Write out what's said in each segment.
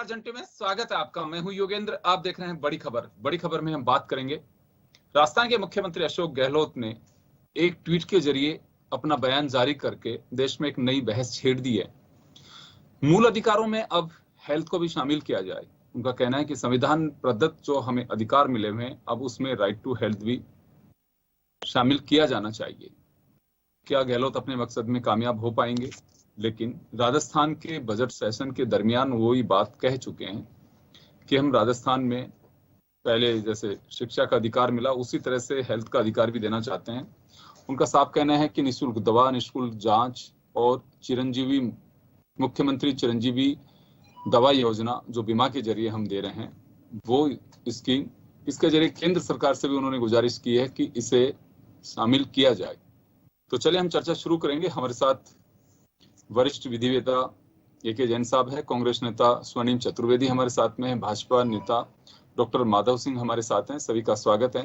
अर्जेंटी में स्वागत है आपका। मैं हूं योगेंद्र, आप देख रहे हैं बड़ी खबर। बड़ी खबर में हम बात करेंगे, राजस्थान के मुख्यमंत्री अशोक गहलोत ने एक ट्वीट के जरिए अपना बयान जारी करके देश में एक नई बहस छेड़ दी है। मूल अधिकारों में अब हेल्थ को भी शामिल किया जाए। उनका कहना है कि संविधान प्रदत्त जो हमें अधिकार मिले हुए हैं, अब उसमें राइट टू हेल्थ भी शामिल किया जाना चाहिए। क्या गहलोत अपने मकसद में कामयाब हो पाएंगे? लेकिन राजस्थान के बजट सेशन के दरमियान वो ही बात कह चुके हैं कि हम राजस्थान में पहले जैसे शिक्षा का अधिकार मिला, उसी तरह से हेल्थ का अधिकार भी देना चाहते हैं। उनका साफ कहना है कि निःशुल्क दवा, निःशुल्क जांच और चिरंजीवी, मुख्यमंत्री चिरंजीवी दवा योजना जो बीमा के जरिए हम दे रहे हैं, वो स्कीम, इसके जरिए केंद्र सरकार से भी उन्होंने गुजारिश की है कि इसे शामिल किया जाए। तो चलिए हम चर्चा शुरू करेंगे। हमारे साथ वरिष्ठ विधिवेत्ता ए.के. जैन साहब है, कांग्रेस नेता स्वर्णिम चतुर्वेदी हमारे साथ में है, भाजपा नेता डॉक्टर माधव सिंह हमारे साथ हैं। सभी का स्वागत है।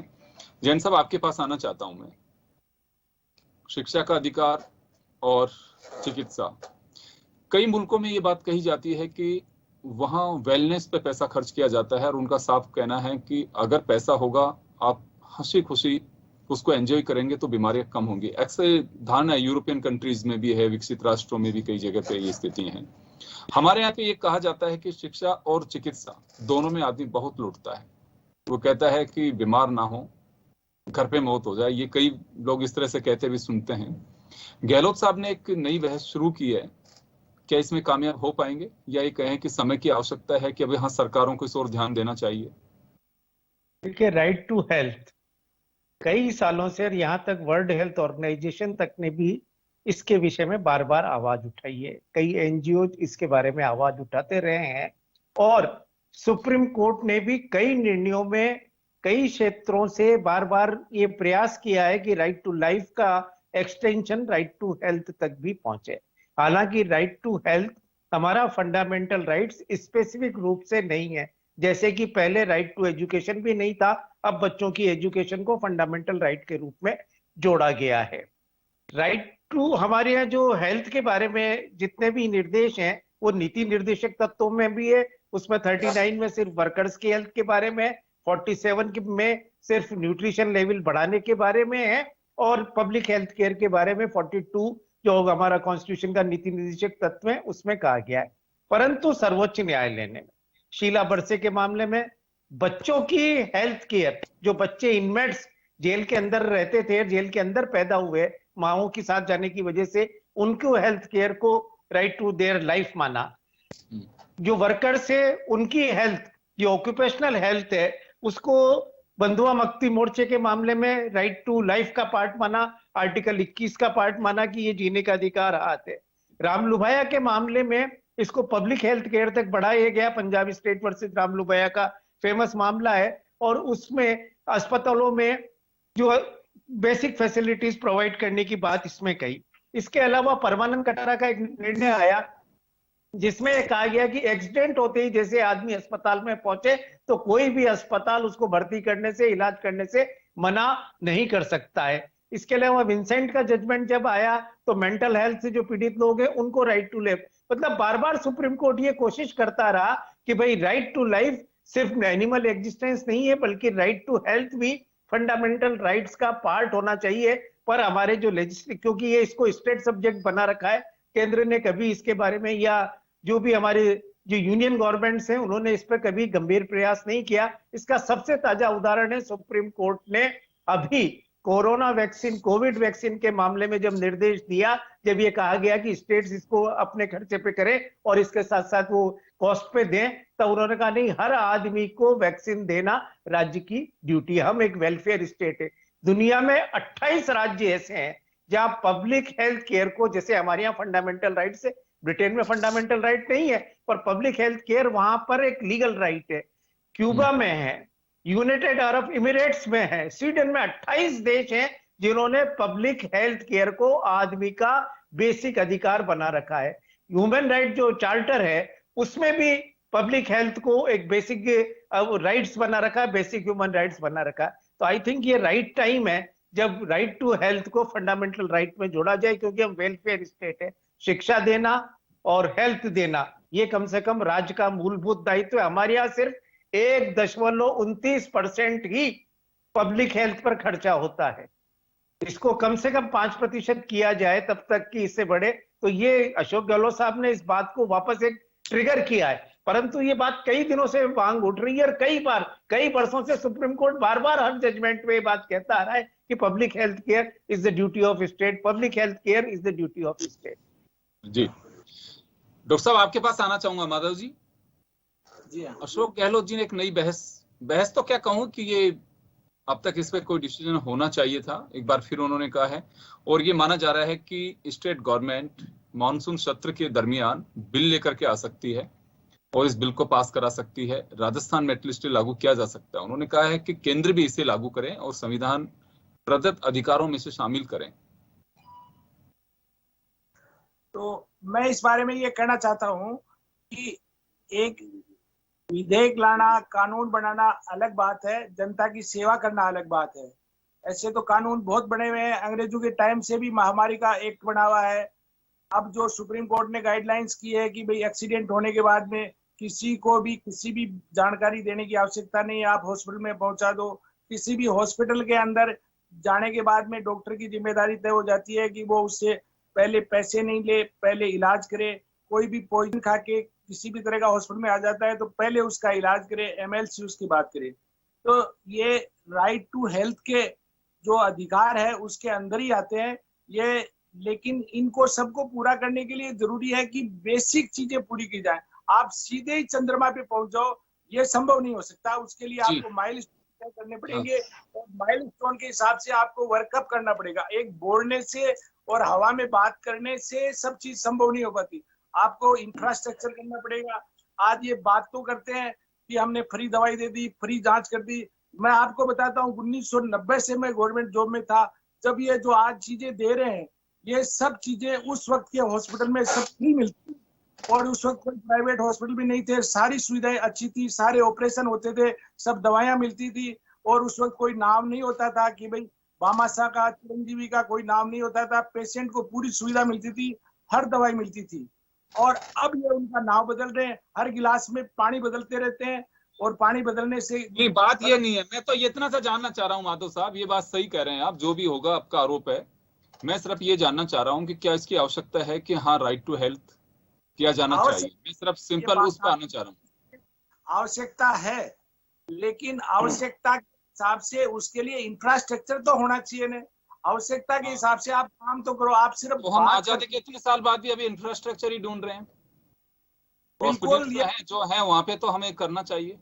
जैन साहब, आपके पास आना चाहता हूं मैं। शिक्षा का अधिकार और चिकित्सा, कई मुल्कों में ये बात कही जाती है कि वहां वेलनेस पे पैसा खर्च किया जाता है और उनका साफ कहना है कि अगर पैसा होगा, आप हंसी खुशी उसको एंजॉय करेंगे तो बीमारियां कम होंगी। ऐसे धारणा यूरोपियन कंट्रीज में भी है, विकसित राष्ट्रों में भी कई जगह पे ये स्थिति है। हमारे यहाँ पे ये कहा जाता है कि शिक्षा और चिकित्सा दोनों में आदमी बहुत लूटता है। वो कहता है कि बीमार ना हो, घर पे मौत हो जाए। ये कई लोग इस तरह से कहते भी सुनते हैं। गहलोत साहब ने एक नई बहस शुरू की है, क्या इसमें कामयाब हो पाएंगे या ये कहें कि समय की आवश्यकता है कि अब यहाँ सरकारों को इस ओर ध्यान देना चाहिए? देखिए, राइट टू हेल्थ कई सालों से, और यहाँ तक वर्ल्ड हेल्थ ऑर्गेनाइजेशन तक ने भी इसके विषय में बार बार आवाज उठाई है। कई एनजीओ इसके बारे में आवाज उठाते रहे हैं और सुप्रीम कोर्ट ने भी कई निर्णयों में कई क्षेत्रों से बार बार ये प्रयास किया है कि राइट टू लाइफ का एक्सटेंशन राइट टू हेल्थ तक भी पहुंचे। हालांकि राइट टू हेल्थ हमारा फंडामेंटल राइट्स स्पेसिफिक रूप से नहीं है। जैसे कि पहले राइट टू एजुकेशन भी नहीं था, अब बच्चों की एजुकेशन को फंडामेंटल राइट के रूप में जोड़ा गया है। राइट टू, हमारे यहाँ जो हेल्थ के बारे में जितने भी निर्देश हैं वो नीति निर्देशक तत्वों में भी है। उसमें 39 में सिर्फ वर्कर्स की हेल्थ के बारे में, 47 में सिर्फ न्यूट्रिशन लेवल बढ़ाने के बारे में है, और पब्लिक हेल्थ केयर के बारे में 42 जो हमारा कॉन्स्टिट्यूशन का नीति निर्देशक तत्व है उसमें कहा गया है। परंतु सर्वोच्च न्यायालय ने शीला बरसे के मामले में बच्चों की हेल्थ केयर, जो बच्चे इनमेट्स जेल के अंदर रहते थे, जेल के अंदर पैदा हुए, माओ के साथ जाने की वजह से उनको हेल्थ केयर को राइट टू देयर लाइफ माना। जो वर्कर्स है उनकी हेल्थ, जो ऑक्यूपेशनल हेल्थ है, उसको बंधुआ मुक्ति मोर्चे के मामले में राइट टू लाइफ का पार्ट माना, आर्टिकल 21 का पार्ट माना कि ये जीने का अधिकार है। राम लुभाया के मामले में इसको पब्लिक हेल्थ केयर तक बढ़ाया गया। पंजाब स्टेट वर्सेस राम लुभाया का फेमस मामला है, और उसमें अस्पतालों में जो बेसिक फैसिलिटीज प्रोवाइड करने की बात इसमें कही। इसके अलावा परमानंद कटारा का एक निर्णय आया जिसमें कहा गया कि एक्सीडेंट होते ही जैसे आदमी अस्पताल में पहुंचे तो कोई भी अस्पताल उसको भर्ती करने से, इलाज करने से मना नहीं कर सकता है। इसके अलावा विंसेंट का जजमेंट जब आया तो मेंटल हेल्थ से जो पीड़ित लोग हैं उनको राइट टू लाइफ, मतलब बार बार सुप्रीम कोर्ट ये कोशिश करता रहा कि भाई राइट टू लाइफ सिर्फ एनिमल एग्जिस्टेंस नहीं है, बल्कि राइट टू हेल्थ भी फंडामेंटल राइट्स का पार्ट होना चाहिए। पर हमारे जो लेजिस्लेटिव, क्योंकि ये इसको स्टेट सब्जेक्ट बना रखा है, केंद्र ने कभी इसके बारे में, या जो भी हमारे जो यूनियन गवर्नमेंट्स हैं उन्होंने इस पर कभी गंभीर प्रयास नहीं किया। इसका सबसे ताजा उदाहरण है सुप्रीम कोर्ट ने अभी कोरोना वैक्सीन, कोविड वैक्सीन के मामले में जब निर्देश दिया, जब ये कहा गया कि स्टेट्स इसको अपने खर्चे पे करें और इसके साथ साथ वो कॉस्ट पे दें, तो उन्होंने कहा नहीं, हर आदमी को वैक्सीन देना राज्य की ड्यूटी है। हम एक वेलफेयर स्टेट है। दुनिया में 28 राज्य ऐसे हैं जहां पब्लिक हेल्थ केयर को, जैसे हमारे यहाँ फंडामेंटल राइट्स है, ब्रिटेन में फंडामेंटल राइट नहीं है, पर पब्लिक हेल्थ केयर वहां पर एक लीगल राइट है। क्यूबा में है, यूनाइटेड अरब इमिरेट्स में है, स्वीडन में 28 देश हैं जिन्होंने पब्लिक हेल्थ केयर को आदमी का बेसिक अधिकार बना रखा है। ह्यूमन राइट जो चार्टर है उसमें भी पब्लिक हेल्थ को एक बेसिक राइट्स बना रखा है, बेसिक ह्यूमन राइट्स बना रखा है। तो आई थिंक ये राइट टाइम है जब राइट टू हेल्थ को फंडामेंटल राइट में जोड़ा जाए, क्योंकि हम वेलफेयर स्टेट है। शिक्षा देना और हेल्थ देना ये कम से कम राज्य का मूलभूत दायित्व है। हमारे यहाँ सिर्फ 1.29% ही पब्लिक हेल्थ पर खर्चा होता है। इसको कम से कम 5% किया जाए तब तक कि इससे बढ़े। तो ये अशोक गहलोत साहब ने इस बात को वापस एक ट्रिगर किया है, परंतु ये बात कई दिनों से मांग उठ रही है और कई वर्षों से सुप्रीम कोर्ट बार बार हर जजमेंट में ये बात कहता आ रहा है कि public health care is the duty of state, public health care is the duty of state. जी डॉक्टर साहब आपके पास आना चाहूंगा। माधव जी, जी हाँ। अशोक गहलोत जी ने एक नई बहस तो क्या कहूं कि ये अब तक इस पे कोई डिसीजन होना चाहिए था, एक बार फिर उन्होंने कहा है। और ये माना जा रहा है कि स्टेट गवर्नमेंट मानसून सत्र के दरमियान बिल लेकर के आ सकती है और इस बिल को पास करा सकती है। राजस्थान में एटलीस्ट लागू किया जा सकता है। उन्होंने कहा है कि केंद्र भी इसे लागू करें और संविधान प्रदत्त अधिकारों में से शामिल करें। तो मैं इस बारे में ये कहना चाहता हूं कि एक विधेयक लाना, कानून बनाना अलग बात है, जनता की सेवा करना अलग बात है। ऐसे तो कानून बहुत बने हुए हैं, अंग्रेजों के टाइम से भी महामारी का एक्ट बना हुआ है। अब जो सुप्रीम कोर्ट ने गाइडलाइंस की है कि भाई एक्सीडेंट होने के बाद में किसी को भी किसी भी जानकारी देने की आवश्यकता नहीं, आप हॉस्पिटल में पहुंचा दो। किसी भी हॉस्पिटल के अंदर जाने के बाद में डॉक्टर की जिम्मेदारी तय हो जाती है कि वो उससे पहले पैसे नहीं ले, पहले इलाज करे। कोई भी पॉइजन खा के किसी भी तरह का हॉस्पिटल में आ जाता है तो पहले उसका इलाज करे, एमएलसी उसकी बात करे। तो ये राइट टू हेल्थ के जो अधिकार है उसके अंदर ही आते हैं ये। लेकिन इनको सबको पूरा करने के लिए जरूरी है कि बेसिक चीजें पूरी की जाए। आप सीधे ही चंद्रमा पे पहुंच जाओ, ये संभव नहीं हो सकता। उसके लिए आपको माइलस्टोन तय करने पड़ेंगे और माइलस्टोन के हिसाब से आपको वर्कअप करना पड़ेगा। एक बोलने से और हवा में बात करने से सब चीज संभव नहीं हो पाती। आपको इंफ्रास्ट्रक्चर करना पड़ेगा। आज ये बात तो करते हैं कि हमने फ्री दवाई दे दी, फ्री जांच कर दी। मैं आपको बताता हूँ 1990 से मैं गवर्नमेंट जॉब में था। जब ये जो आज चीजें दे रहे हैं ये सब चीजें उस वक्त के हॉस्पिटल में सब फ्री मिलती थी और उस वक्त कोई प्राइवेट हॉस्पिटल भी नहीं थे। सारी सुविधाएं अच्छी थी, सारे ऑपरेशन होते थे, सब दवाइयां मिलती थी और उस वक्त कोई नाम नहीं होता था कि भाई भामाशाह का, चिरंजीवी का कोई नाम नहीं होता था। पेशेंट को पूरी सुविधा मिलती थी, हर दवाई मिलती थी। और अब ये उनका नाम बदल रहे हैं, हर गिलास में पानी बदलते रहते हैं और पानी बदलने से नहीं, बात ये नहीं है। मैं तो इतना सा जानना चाह रहा हूँ माधव साहब, ये बात सही कह रहे हैं आप, जो भी होगा आपका आरोप है। मैं सिर्फ ये जानना चाह रहा हूँ कि क्या इसकी आवश्यकता है कि हाँ राइट टू हेल्थ किया जाना चाहिए। मैं सिर्फ सिंपल उस पर आना चाह रहा हूँ। आवश्यकता है, लेकिन आवश्यकता के हिसाब से उसके लिए इंफ्रास्ट्रक्चर तो होना चाहिए ना। आवश्यकता के हिसाब से आप काम तो करो। आप सिर्फ तो हम आजादी के इतने साल बाद भी अभी इंफ्रास्ट्रक्चर ही ढूंढ रहे हैं। बिल्कुल जो है वहां पे तो हमें करना चाहिए।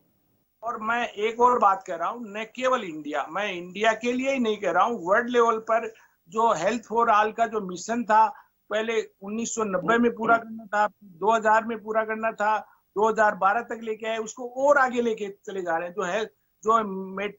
और मैं एक और बात कह रहा हूँ, न केवल इंडिया, मैं इंडिया के लिए ही नहीं कह रहा हूँ, वर्ल्ड लेवल पर जो हेल्थ फॉर ऑल का जो मिशन था, पहले 1990 में पूरा करना था, 2000 में पूरा करना था, 2012 तक लेके आए, उसको और आगे लेके चले जा रहे हैं। जो है जो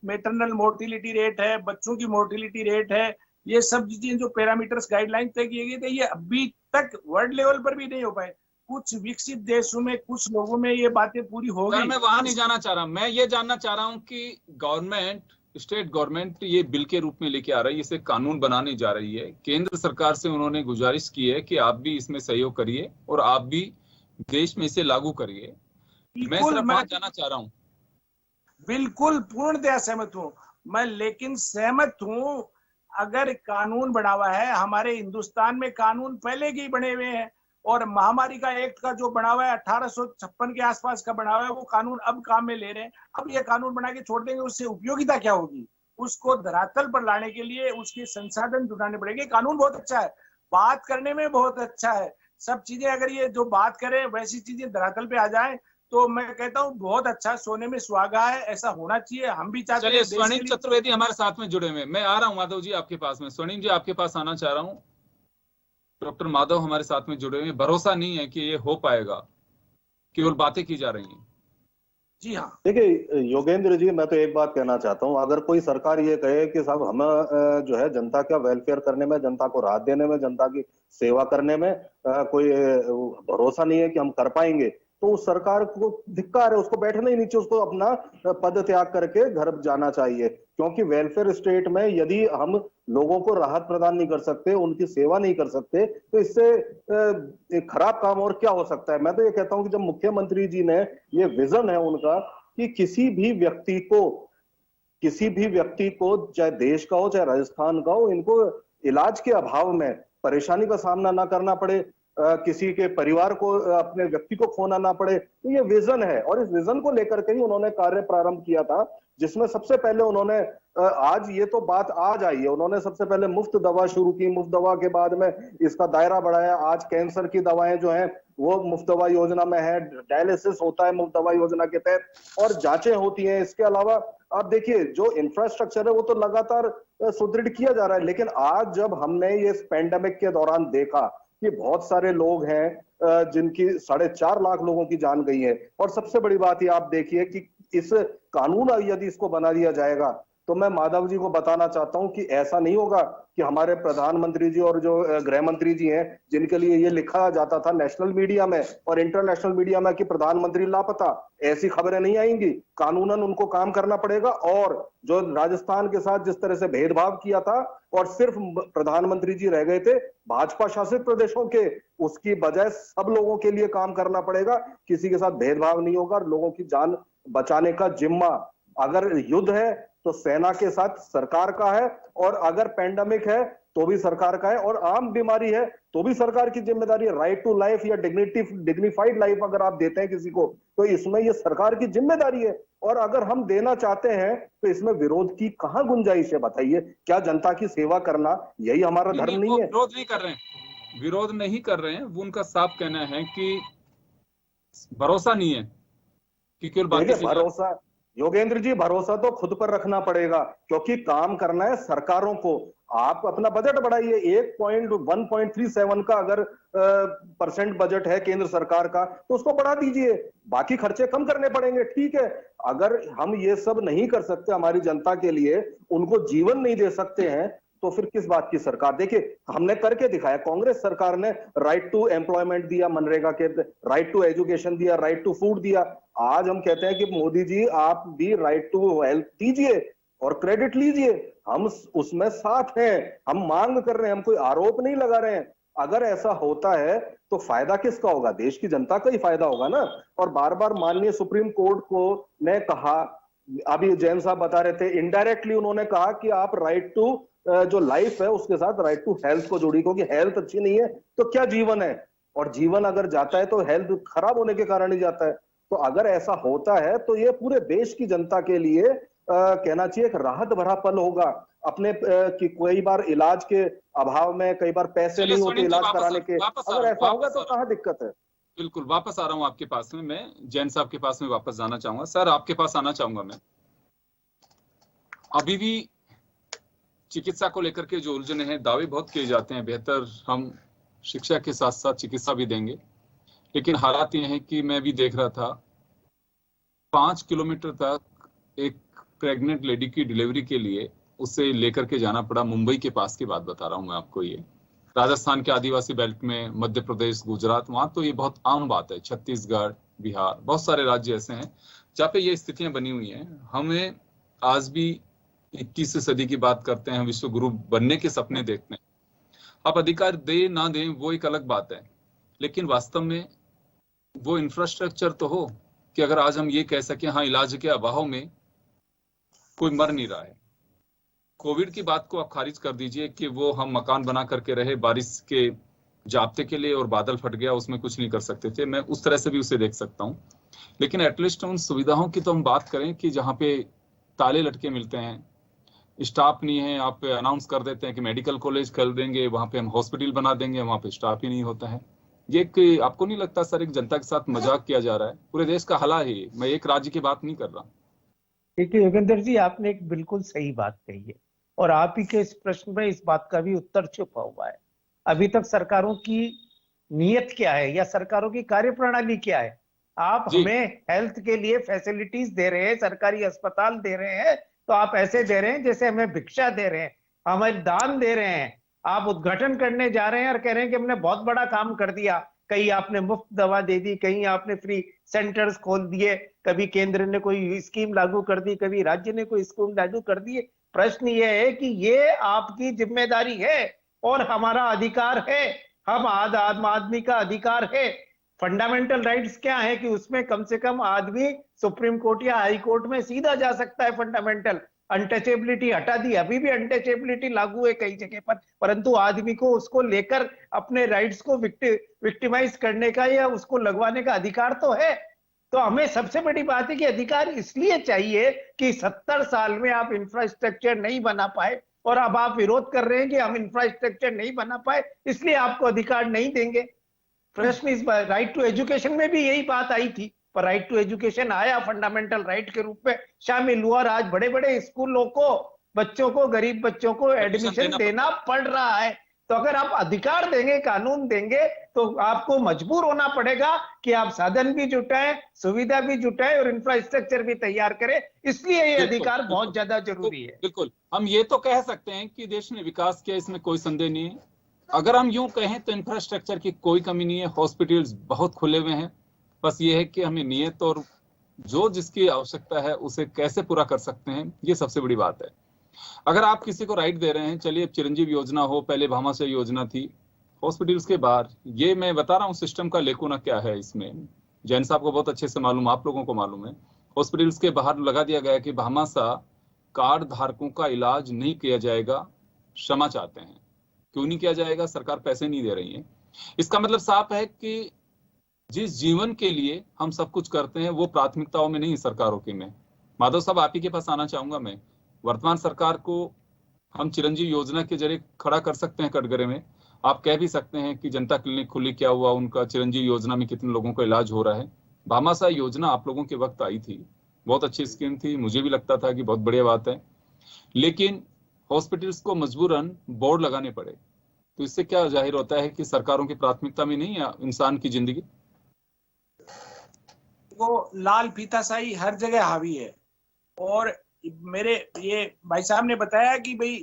मेटरनल मोर्टिलिटी रेट है, बच्चों की मोर्टिलिटी रेट है, ये सब चीजें जो पैरामीटर्स गाइडलाइन तय किए गए थे, ये अभी तक वर्ल्ड लेवल पर भी नहीं हो पाए। कुछ विकसित देशों में कुछ लोगों में ये बातें पूरी हो गई। मैं वहां नहीं जाना चाह रहा, मैं ये जानना चाह रहा हूँ कि गवर्नमेंट, स्टेट गवर्नमेंट ये बिल के रूप में लेके आ रही है, इसे कानून बनाने जा रही है। केंद्र सरकार से उन्होंने गुजारिश की है कि आप भी इसमें सहयोग करिए और आप भी देश में इसे लागू करिए। मैं सिर्फ वहां जाना चाह रहा हूँ। बिल्कुल पूर्णतया सहमत हूँ मैं, लेकिन सहमत हूँ अगर कानून बना हुआ है, हमारे हिंदुस्तान में कानून पहले के ही बने हुए हैं और महामारी का एक्ट का जो बना हुआ है 1856 के आसपास का बना हुआ है, वो कानून अब काम में ले रहे हैं। अब ये कानून बना के छोड़ देंगे, उससे उपयोगिता क्या होगी? उसको धरातल पर लाने के लिए उसके संसाधन जुटाने पड़ेंगे। कानून बहुत अच्छा है, बात करने में बहुत अच्छा है, सब चीजें अगर ये जो बात करें वैसी चीजें धरातल पे आ जाए तो मैं कहता हूँ बहुत अच्छा, सोने में सुहागा है, ऐसा होना चाहिए। हम भी चाहते हैं। स्वर्णिम चतुर्वेदी हमारे साथ में जुड़े हुए, मैं आ रहा हूँ माधव जी आपके पास में। स्वर्णिम जी आपके पास आना चाह रहा हूँ। डॉक्टर माधव हमारे साथ में जुड़े हुए, भरोसा नहीं है कि ये हो पाएगा, केवल बातें की जा रही हैं। जी हाँ, देखिए योगेंद्र जी, मैं तो एक बात कहना चाहता हूं, अगर कोई सरकार ये कहे कि साहब हम जो है जनता का वेलफेयर करने में, जनता को राहत देने में, जनता की सेवा करने में कोई भरोसा नहीं है कि हम कर पाएंगे, तो उस सरकार को धिक्कार है, उसको बैठना ही नीचे, उसको अपना पद त्याग करके घर जाना चाहिए। क्योंकि वेलफेयर स्टेट में यदि हम लोगों को राहत प्रदान नहीं कर सकते, उनकी सेवा नहीं कर सकते, तो इससे एक खराब काम और क्या हो सकता है। मैं तो ये कहता हूं कि जब मुख्यमंत्री जी ने ये विजन है उनका कि किसी भी व्यक्ति को चाहे देश का हो चाहे राजस्थान का हो, इनको इलाज के अभाव में परेशानी का सामना ना करना पड़े, किसी के परिवार को, अपने व्यक्ति को खोना ना पड़े, तो ये विजन है। और इस विजन को लेकर के ही उन्होंने कार्य प्रारंभ किया था, जिसमें सबसे पहले उन्होंने आज ये तो बात आज आई है, उन्होंने सबसे पहले मुफ्त दवा शुरू की, मुफ्त दवा के बाद में इसका दायरा बढ़ाया। आज कैंसर की दवाएं जो हैं वो मुफ्त दवा योजना में है, डायलिसिस होता है मुफ्त दवा योजना के तहत, और जांचें होती हैं। इसके अलावा आप देखिए जो इंफ्रास्ट्रक्चर है वो तो लगातार सुदृढ़ किया जा रहा है। लेकिन आज जब हमने ये पेंडेमिक के दौरान देखा कि बहुत सारे लोग हैं जिनकी 4.5 लाख लोगों की जान गई है, और सबसे बड़ी बात ये आप देखिए कि इस कानून यदि इसको बना दिया जाएगा तो मैं माधव जी को बताना चाहता हूं कि ऐसा नहीं होगा कि हमारे प्रधानमंत्री जी और जो गृह मंत्री जी हैं, जिनके लिए ये लिखा जाता था नेशनल मीडिया में और इंटरनेशनल मीडिया में कि प्रधानमंत्री लापता, ऐसी खबरें नहीं आएंगी। कानूनन उनको काम करना पड़ेगा। और जो राजस्थान के साथ जिस तरह से भेदभाव किया था और सिर्फ प्रधानमंत्री जी रह गए थे भाजपा शासित प्रदेशों के, उसकी बजाय सब लोगों के लिए काम करना पड़ेगा। किसी के साथ भेदभाव नहीं होगा। लोगों की जान बचाने का जिम्मा, अगर युद्ध है तो सेना के साथ सरकार का है, और अगर पेंडेमिक है तो भी सरकार का है, और आम बीमारी है तो भी सरकार की जिम्मेदारी है। राइट टू लाइफ या डिग्निफाइड लाइफ अगर आप देते हैं किसी को, तो इसमें ये सरकार की जिम्मेदारी है। और अगर हम देना चाहते हैं तो इसमें विरोध की कहां गुंजाइश है, बताइए। क्या जनता की सेवा करना यही हमारा धर्म नहीं है? विरोध नहीं कर रहे हैं, विरोध नहीं कर रहे हैं। वो उनका साफ कहना है कि भरोसा नहीं है कि केवल बाकी भरोसा, योगेंद्र जी, भरोसा तो खुद पर रखना पड़ेगा, क्योंकि काम करना है सरकारों को। आप अपना बजट बढ़ाइए। 1.37 का अगर परसेंट बजट है केंद्र सरकार का, तो उसको बढ़ा दीजिए, बाकी खर्चे कम करने पड़ेंगे। ठीक है, अगर हम ये सब नहीं कर सकते हमारी जनता के लिए, उनको जीवन नहीं दे सकते हैं, तो फिर किस बात की सरकार? देखिए हमने करके दिखाया। कांग्रेस सरकार ने राइट टू एम्प्लॉयमेंट दिया, मनरेगा के राइट टू एजुकेशन दिया, राइट टू फूड दिया। आज हम कहते हैं कि मोदी जी आप भी राइट टू हेल्थ दीजिए और क्रेडिट लीजिए, हम उसमें साथ हैं। हम मांग कर रहे हैं, हम कोई आरोप नहीं लगा रहे हैं। अगर ऐसा होता है तो फायदा किसका होगा? देश की जनता का ही फायदा होगा ना। और बार बार माननीय सुप्रीम कोर्ट को ने कहा, अभी जैन साहब बता रहे थे, इनडायरेक्टली उन्होंने कहा कि आप राइट टू जो लाइफ है उसके साथ राइट टू हेल्थ को जोड़ी, क्योंकि हेल्थ अच्छी नहीं है तो क्या जीवन है, और जीवन अगर जाता है तो हेल्थ खराब होने के कारण ही जाता है। तो अगर ऐसा होता है तो ये पूरे देश की जनता के लिए कहना चाहिए एक राहत भरा पल होगा। अपने कि कई बार इलाज के अभाव में कई बार पैसे नहीं होते इलाज कराने के, अगर ऐसा होगा तो कहाँ दिक्कत है? बिल्कुल, वापस आ रहा हूं आपके पास में। मैं जैन साहब के पास में वापस जाना चाहूंगा। सर आपके पास आना चाहूंगा मैं। अभी भी चिकित्सा को लेकर के जो उलझने हैं, दावे बहुत किए जाते हैं, बेहतर हम शिक्षा के साथ साथ चिकित्सा भी देंगे, लेकिन हालात ये हैं कि मैं भी देख रहा था 5 किलोमीटर तक एक प्रेग्नेंट लेडी की डिलीवरी के लिए उसे लेकर के जाना पड़ा। मुंबई के पास की बात बता रहा हूं मैं आपको। ये राजस्थान के आदिवासी बेल्ट में, मध्य प्रदेश, गुजरात, वहां तो ये बहुत आम बात है। छत्तीसगढ़, बिहार, बहुत सारे राज्य ऐसे हैं जहाँ पे ये स्थितियां बनी हुई हैं। हमें आज भी 21वीं सदी की बात करते हैं, विश्व गुरु बनने के सपने देखते हैं। आप अधिकार दे ना दें वो एक अलग बात है, लेकिन वास्तव में वो इंफ्रास्ट्रक्चर तो हो कि अगर आज हम ये कह सकें हाँ इलाज के अभाव में कोई मर नहीं रहा है। कोविड की बात को आप खारिज कर दीजिए कि वो हम मकान बना करके रहे बारिश के जाब्ते के लिए और बादल फट गया, उसमें कुछ नहीं कर सकते थे। मैं उस तरह से भी उसे देख सकता हूँ, लेकिन एटलीस्ट उन सुविधाओं की तो हम बात करें कि जहाँ पे ताले लटके मिलते हैं, स्टाफ नहीं है, आप अनाउंस कर देते हैं कि मेडिकल कॉलेज खोल देंगे, वहां पे हम हॉस्पिटल बना देंगे, वहां पे स्टाफ ही नहीं होता है। ये आपको नहीं लगता सर एक जनता के साथ मजाक किया जा रहा है? पूरे देश का हला है, मैं एक राज्य की बात नहीं कर रहा। देखिए योगेंद्र जी, आपने एक बिल्कुल सही बात कही है, और आप ही के इस प्रश्न में इस बात का भी उत्तर छुपा हुआ है। अभी तक सरकारों की नीयत क्या है या सरकारों की कार्यप्रणाली क्या है? आप हमें हेल्थ के लिए फैसिलिटीज दे रहे हैं, सरकारी अस्पताल दे रहे हैं, तो आप ऐसे दे रहे हैं जैसे हमें भिक्षा दे रहे हैं, हमें दान दे रहे हैं। आप उद्घाटन करने जा रहे हैं और कह रहे हैं कि हमने बहुत बड़ा काम कर दिया, कहीं आपने मुफ्त दवा दे दी, कहीं आपने फ्री सेंटर्स खोल दिए, कभी केंद्र ने कोई स्कीम लागू कर दी, कभी राज्य ने कोई स्कीम लागू कर दी। प्रश्न ये है कि ये आपकी जिम्मेदारी है और हमारा अधिकार है, हम आम आदमी का अधिकार है। फंडामेंटल राइट्स क्या है कि उसमें कम से कम आदमी सुप्रीम कोर्ट या हाई कोर्ट में सीधा जा सकता है। फंडामेंटल अनटचेबिलिटी हटा दी, अभी भी अनटचेबिलिटी लागू है कई जगह पर, परंतु आदमी को उसको लेकर अपने राइट्स को विक्टिमाइज करने का या उसको लगवाने का अधिकार तो है। तो हमें सबसे बड़ी बात है कि अधिकार इसलिए चाहिए कि 70 साल में आप इंफ्रास्ट्रक्चर नहीं बना पाए और अब आप विरोध कर रहे हैं कि हम इंफ्रास्ट्रक्चर नहीं बना पाए इसलिए आपको अधिकार नहीं देंगे। प्रश्न इस राइट टू एजुकेशन में भी यही बात आई थी, पर राइट टू एजुकेशन आया फंडामेंटल राइट के रूप में शामिल हुआ और आज बड़े बड़े स्कूलों को बच्चों को, गरीब बच्चों को एडमिशन देना पड़ रहा है। तो अगर आप अधिकार देंगे, कानून देंगे, तो आपको मजबूर होना पड़ेगा कि आप साधन भी जुटाएं, सुविधा भी जुटाएं और इंफ्रास्ट्रक्चर भी तैयार करें। इसलिए ये अधिकार बहुत ज्यादा जरूरी है। बिल्कुल, हम ये तो कह सकते हैं कि देश ने विकास किया, इसमें कोई संदेह नहीं है। अगर हम यूं कहें तो इंफ्रास्ट्रक्चर की कोई कमी नहीं है, हॉस्पिटल्स बहुत खुले हुए हैं। बस ये है कि हमें नियत और जो जिसकी आवश्यकता है उसे कैसे पूरा कर सकते हैं, ये सबसे बड़ी बात है। अगर आप किसी को राइट दे रहे हैं, चलिए चिरंजीव योजना हो, पहले भामाशाह योजना थी, हॉस्पिटल्स के बाहर, ये मैं बता रहा हूँ सिस्टम का लेकुना क्या है इसमें। जैन साहब को बहुत अच्छे से मालूम, आप लोगों को मालूम है। हॉस्पिटल्स के बाहर लगा दिया गया कि भामाशाह कार्ड धारकों का इलाज नहीं किया जाएगा, क्षमा चाहते हैं। क्यों नहीं किया जाएगा? सरकार पैसे नहीं दे रही है। इसका मतलब साफ है कि जिस जीवन के लिए हम सब कुछ करते हैं वो प्राथमिकताओं में नहीं, सरकारों की में। माधव साहब, आप ही के पास आना चाहूंगा मैं। वर्तमान सरकार को हम चिरंजीव योजना के जरिए खड़ा कर सकते हैं कटघरे में। आप कह भी सकते हैं कि जनता क्लिनिक खुली, क्या हुआ उनका? चिरंजीव योजना में कितने लोगों का इलाज हो रहा है? भामाशाह योजना आप लोगों के वक्त आई थी, बहुत अच्छी स्कीम थी, मुझे भी लगता था कि बहुत बढ़िया बात है, लेकिन हॉस्पिटल्स को मजबूरन बोर्ड लगाने पड़े। तो इससे क्या जाहिर होता है कि सरकारों की प्राथमिकता में नहीं है इंसान की जिंदगी। वो लाल फीताशाही हर जगह हावी है। और मेरे ये भाई साहब ने बताया कि भाई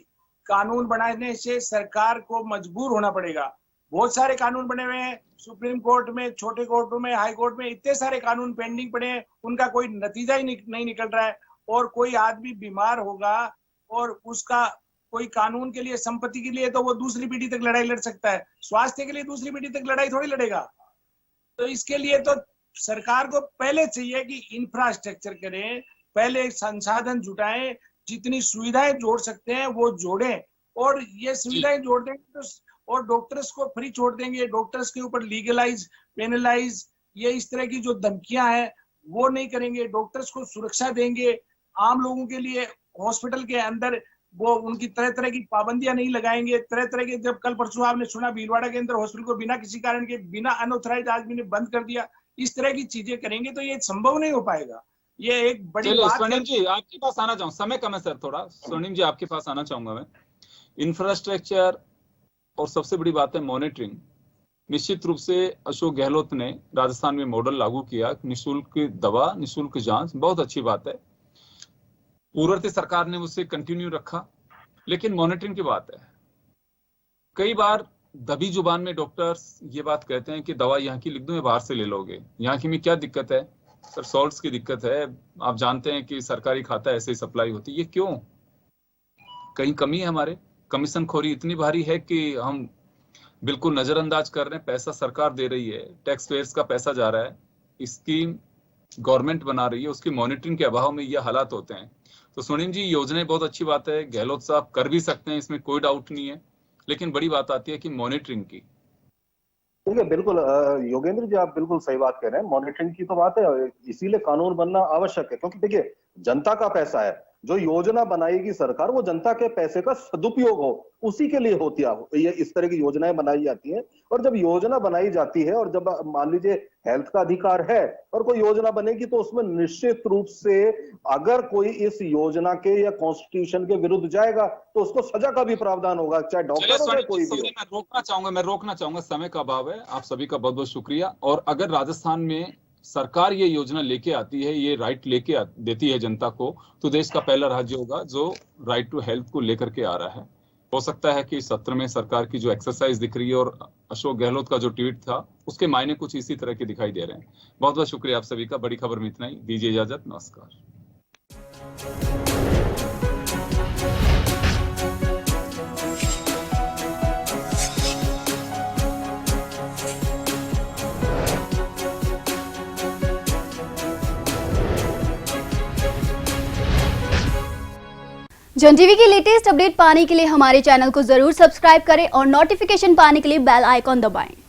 कानून बनाने से सरकार को मजबूर होना पड़ेगा। बहुत सारे कानून बने हुए हैं सुप्रीम कोर्ट में, छोटे कोर्टों में, हाई कोर्ट में, इतने सारे कानून पेंडिंग पड़े हैं, उनका कोई नतीजा ही नहीं निकल रहा है। और कोई आदमी बीमार होगा और उसका कोई कानून के लिए, संपत्ति के लिए, तो वो दूसरी पीढ़ी तक लड़ाई लड़ सकता है। स्वास्थ्य के लिए दूसरी पीढ़ी तक लड़ाई थोड़ी लड़ेगा। तो इसके लिए तो सरकार को पहले चाहिए कि इंफ्रास्ट्रक्चर करें, पहले संसाधन जुटाएं, जितनी सुविधाएं जोड़ सकते हैं वो जोड़ें। और ये सुविधाएं जोड़ देंगे तो, और डॉक्टर्स को फ्री छोड़ देंगे, डॉक्टर्स के ऊपर लीगलाइज, पेनलाइज, ये इस तरह की जो धमकियां हैं वो नहीं करेंगे, डॉक्टर्स को सुरक्षा देंगे। आम लोगों के लिए हॉस्पिटल के अंदर वो उनकी तरह तरह की पाबंदियां नहीं लगाएंगे, तरह तरह के, जब कल परसों आपने सुना भीलवाड़ा के अंदर हॉस्पिटल को बिना किसी कारण के, बिना अनऑथराइज आदमी ने बंद कर दिया, इस तरह की चीजें करेंगे तो ये संभव नहीं हो पाएगा। ये एक बड़ी बात है। स्वर्णिम जी आपके पास आना चाहूँ, समय कम है सर थोड़ा। स्वर्णिम जी आपके पास आना चाहूंगा मैं। इंफ्रास्ट्रक्चर और सबसे बड़ी बात है मॉनिटरिंग। निश्चित रूप से अशोक गहलोत ने राजस्थान में मॉडल लागू किया, निःशुल्क दवा, निःशुल्क जांच, बहुत अच्छी बात है। पूर्ववर्ती सरकार ने उसे कंटिन्यू रखा, लेकिन मॉनिटरिंग की बात है। कई बार दबी जुबान में डॉक्टर्स ये बात कहते हैं कि दवा यहाँ की लिख दूं या बाहर से ले लोगे, यहाँ की में क्या दिक्कत है? सर सॉल्ट्स की दिक्कत है, आप जानते हैं कि सरकारी खाता ऐसे ही सप्लाई होती है। ये क्यों? कहीं कमी है हमारे? कमीशन खोरी इतनी भारी है कि हम बिल्कुल नजरअंदाज कर रहे हैं। पैसा सरकार दे रही है, टैक्स पेयर्स का पैसा जा रहा है, स्कीम गवर्नमेंट बना रही है, उसकी मॉनिटरिंग के अभाव में ये हालात होते हैं। तो स्वर्णिम जी योजनाएं बहुत अच्छी बात है, गहलोत साहब कर भी सकते हैं, इसमें कोई डाउट नहीं है, लेकिन बड़ी बात आती है कि मॉनिटरिंग की। ठीक है, बिल्कुल योगेंद्र जी आप बिल्कुल सही बात कह रहे हैं। मॉनिटरिंग की तो बात है, इसीलिए कानून बनना आवश्यक है, क्योंकि देखिए जनता का पैसा है, जो योजना बनाएगी सरकार वो जनता के पैसे का सदुपयोग हो उसी के लिए होती है। ये इस तरह की योजनाएं बनाई जाती हैं। और जब योजना बनाई जाती है और जब मान लीजिए हेल्थ का अधिकार है और कोई योजना बनेगी तो उसमें निश्चित रूप से अगर कोई इस योजना के या कॉन्स्टिट्यूशन के विरुद्ध जाएगा तो उसको सजा का भी प्रावधान होगा, चाहे डॉक्टर हो चाहे कोई भी हो। मैं रोकना चाहूंगा, समय का अभाव है। आप सभी का बहुत बहुत शुक्रिया। और अगर राजस्थान में सरकार ये योजना लेके आती है, ये राइट लेके देती है जनता को, तो देश का पहला राज्य होगा जो राइट टू हेल्थ को लेकर के आ रहा है। हो सकता है कि सत्र में सरकार की जो एक्सरसाइज दिख रही है और अशोक गहलोत का जो ट्वीट था उसके मायने कुछ इसी तरह के दिखाई दे रहे हैं। बहुत बहुत शुक्रिया आप सभी का। बड़ी खबर में इतना ही, दीजिए इजाजत, नमस्कार। जन टीवी की लेटेस्ट अपडेट पाने के लिए हमारे चैनल को जरूर सब्सक्राइब करें और नोटिफिकेशन पाने के लिए बेल आइकॉन दबाएं।